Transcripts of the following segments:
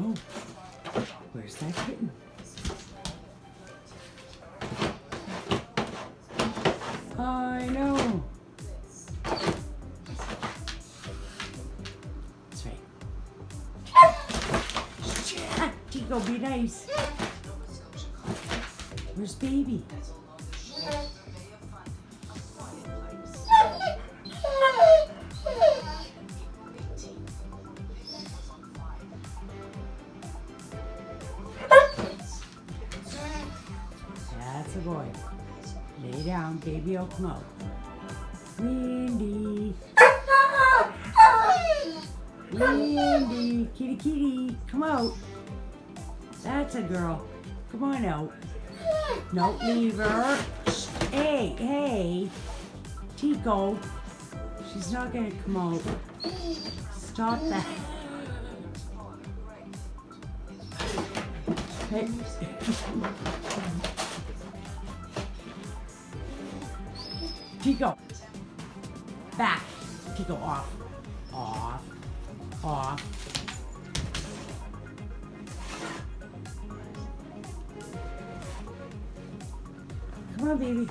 know. Where's that kitten? I know. That's right. Tico, be nice. Where's baby? That's a boy. Lay down, baby will come out. Windy. Windy, kitty kitty, come out. That's a girl. Come on out. No, leave her. Hey, hey. Tico. She's not gonna come out. Stop that. Hey. Tico. Back. Tico, off. Off. Off. Come on, baby.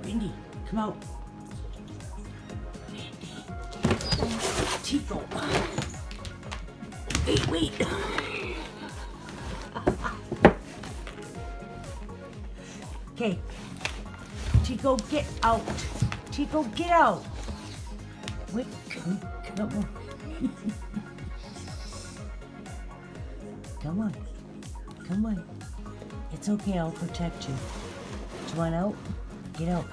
Windy, come out. Windy. Tico. Wait. Okay. Tico, get out. Tico, get out. Wait, come on. Come on. It's okay, I'll protect you. Do you want out? Get out.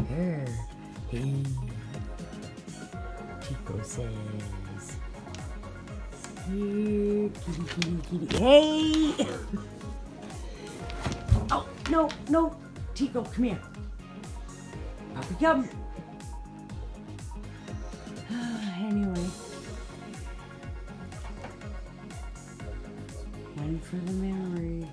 Here. Hey. Tico says. Here, kitty. Hey! Oh, no. Tico, come here. Up we come. Anyway. One for the memory.